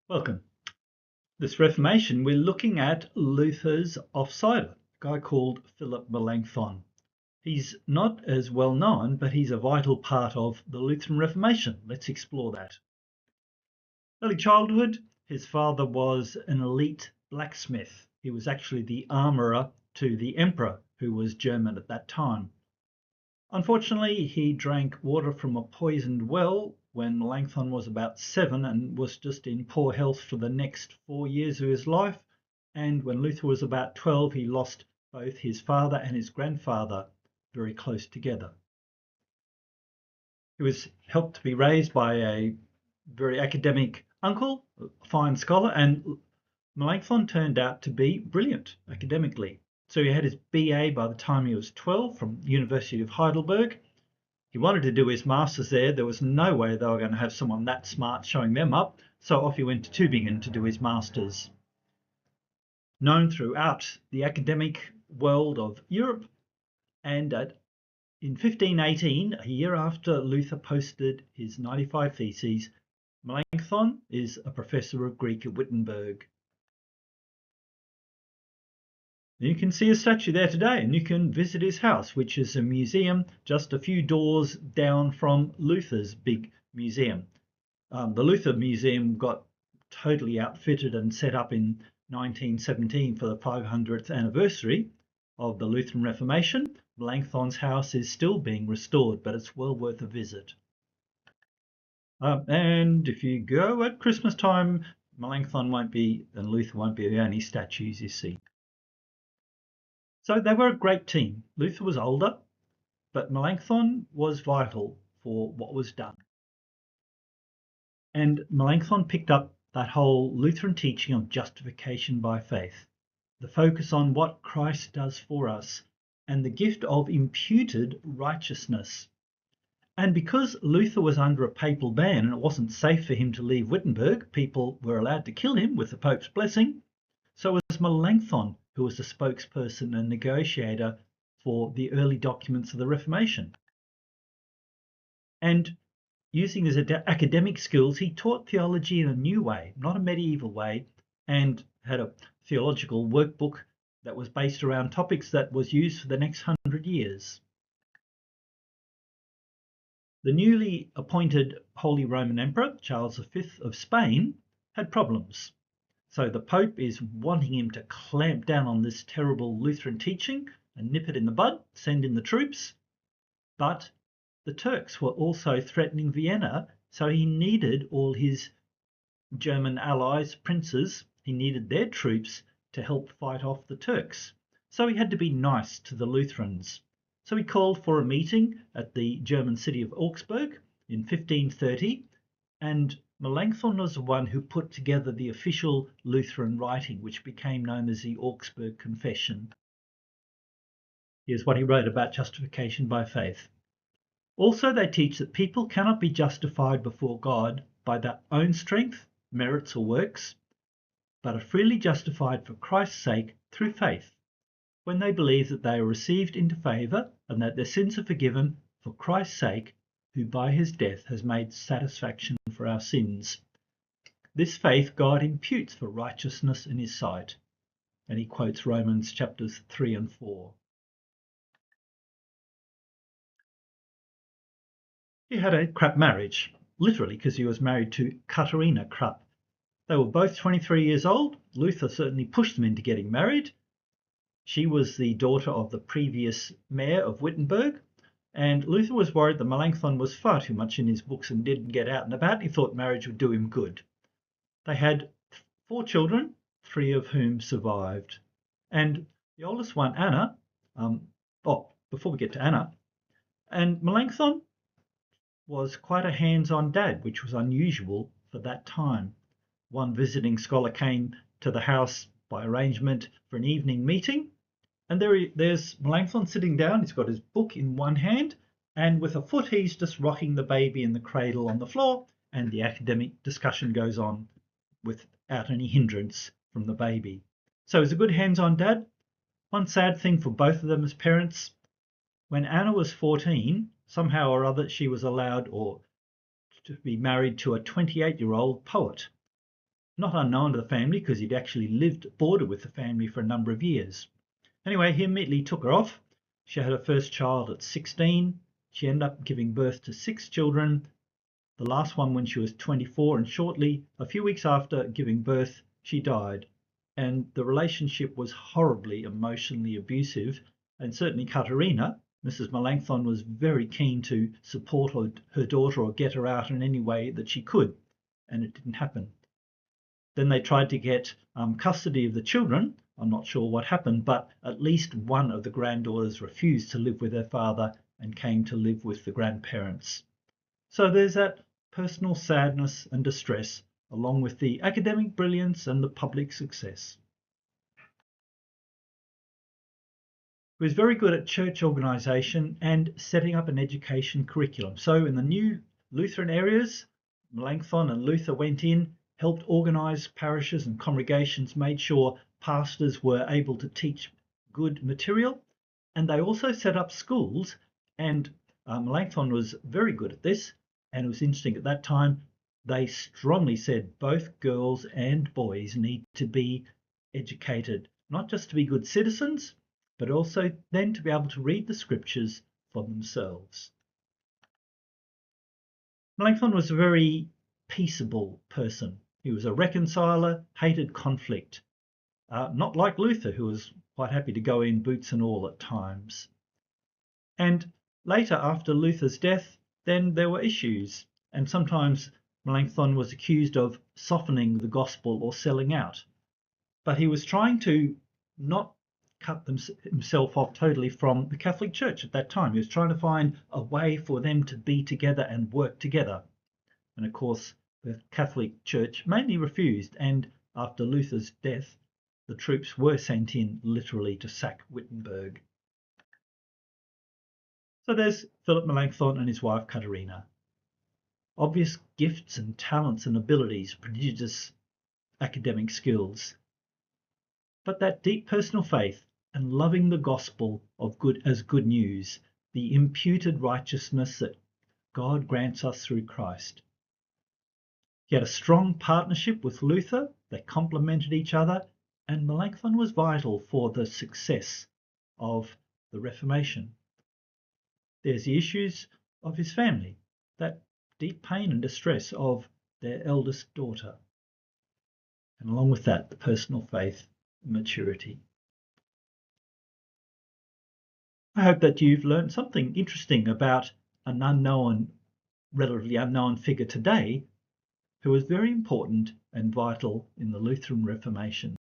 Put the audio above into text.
Welcome. This Reformation, we're looking at Luther's offsider, a guy called Philip Melanchthon. He's not as well known, but he's a vital part of the Lutheran Reformation. Let's explore that. Early childhood, his father was an elite blacksmith. He was actually the armourer to the emperor, who was German at that time. Unfortunately, he drank water from a poisoned well when Melanchthon was about 7 and was just in poor health for the next 4 years of his life. And when Luther was about 12, he lost both his father and his grandfather very close together. He was helped to be raised by a very academic uncle, a fine scholar, and Melanchthon turned out to be brilliant academically. So he had his BA by the time he was 12 from the University of Heidelberg. He wanted to do his master's there. There was no way they were going to have someone that smart showing them up. So off he went to Tübingen to do his master's. Known throughout the academic world of Europe, and in 1518, a year after Luther posted his 95 Theses, Melanchthon is a professor of Greek at Wittenberg. You can see a statue there today, and you can visit his house, which is a museum just a few doors down from Luther's big museum. The Luther Museum got totally outfitted and set up in 1917 for the 500th anniversary of the Lutheran Reformation. Melanchthon's house is still being restored, but it's well worth a visit. And if you go at Christmas time, Melanchthon won't be, and Luther won't be the only statues you see. So they were a great team. Luther was older, but Melanchthon was vital for what was done. And Melanchthon picked up that whole Lutheran teaching of justification by faith, the focus on what Christ does for us, and the gift of imputed righteousness. And because Luther was under a papal ban and it wasn't safe for him to leave Wittenberg, people were allowed to kill him with the Pope's blessing. So was Melanchthon, who was the spokesperson and negotiator for the early documents of the Reformation. And using his academic skills, he taught theology in a new way, not a medieval way, and had a theological workbook that was based around topics that was used for the next 100 years. The newly appointed Holy Roman Emperor, Charles V of Spain, had problems. So the Pope is wanting him to clamp down on this terrible Lutheran teaching and nip it in the bud, send in the troops. But the Turks were also threatening Vienna, so he needed all his German allies, princes, he needed their troops to help fight off the Turks. So he had to be nice to the Lutherans. So he called for a meeting at the German city of Augsburg in 1530, and Melanchthon was the one who put together the official Lutheran writing, which became known as the Augsburg Confession. Here's what he wrote about justification by faith. Also, they teach that people cannot be justified before God by their own strength, merits, or works, but are freely justified for Christ's sake through faith, when they believe that they are received into favour and that their sins are forgiven for Christ's sake, who by his death has made satisfaction for our sins. This faith God imputes for righteousness in his sight. And he quotes Romans chapters 3 and 4. He had a crap marriage, literally, because he was married to Katharina Krupp. They were both 23 years old. Luther certainly pushed them into getting married. She was the daughter of the previous mayor of Wittenberg, and Luther was worried that Melanchthon was far too much in his books and didn't get out and about. He thought marriage would do him good. They had 4 children, 3 of whom survived. And the oldest one, Anna, before we get to Anna, and Melanchthon was quite a hands-on dad, which was unusual for that time. One visiting scholar came to the house by arrangement for an evening meeting, and there's Melanchthon sitting down. He's got his book in one hand, and with a foot he's just rocking the baby in the cradle on the floor, and the academic discussion goes on without any hindrance from the baby. So he's a good hands-on dad. One sad thing for both of them as parents, when Anna was 14, somehow or other she was allowed to be married to a 28-year-old poet. not unknown to the family because he'd actually boarded with the family for a number of years. Anyway, he immediately took her off. She had her first child at 16. She ended up giving birth to 6 children, the last one when she was 24, and shortly, a few weeks after giving birth, she died. And the relationship was horribly emotionally abusive, and certainly Katerina, Mrs. Melanchthon, was very keen to support her daughter or get her out in any way that she could, and it didn't happen. Then they tried to get custody of the children. I'm not sure what happened, but at least one of the granddaughters refused to live with her father and came to live with the grandparents. So there's that personal sadness and distress, along with the academic brilliance and the public success. He was very good at church organisation and setting up an education curriculum. So in the new Lutheran areas, Melanchthon and Luther went in, helped organise parishes and congregations, made sure pastors were able to teach good material, and they also set up schools. And Melanchthon was very good at this, and it was interesting at that time. They strongly said both girls and boys need to be educated, not just to be good citizens, but also then to be able to read the scriptures for themselves. Melanchthon was a very peaceable person. He was a reconciler, hated conflict, not like Luther, who was quite happy to go in boots and all at times. And later, after Luther's death, then there were issues, and sometimes Melanchthon was accused of softening the gospel or selling out. But he was trying to not cut himself off totally from the Catholic Church at that time. He was trying to find a way for them to be together and work together. And of course, the Catholic Church mainly refused, and after Luther's death, the troops were sent in literally to sack Wittenberg. So there's Philip Melanchthon and his wife Katerina. Obvious gifts and talents and abilities, prodigious academic skills. But that deep personal faith and loving the gospel of good as good news, the imputed righteousness that God grants us through Christ. He had a strong partnership with Luther. They complemented each other, and Melanchthon was vital for the success of the Reformation. There's the issues of his family, that deep pain and distress of their eldest daughter, and along with that, the personal faith and maturity. I hope that you've learned something interesting about an relatively unknown figure today who was very important and vital in the Lutheran Reformation.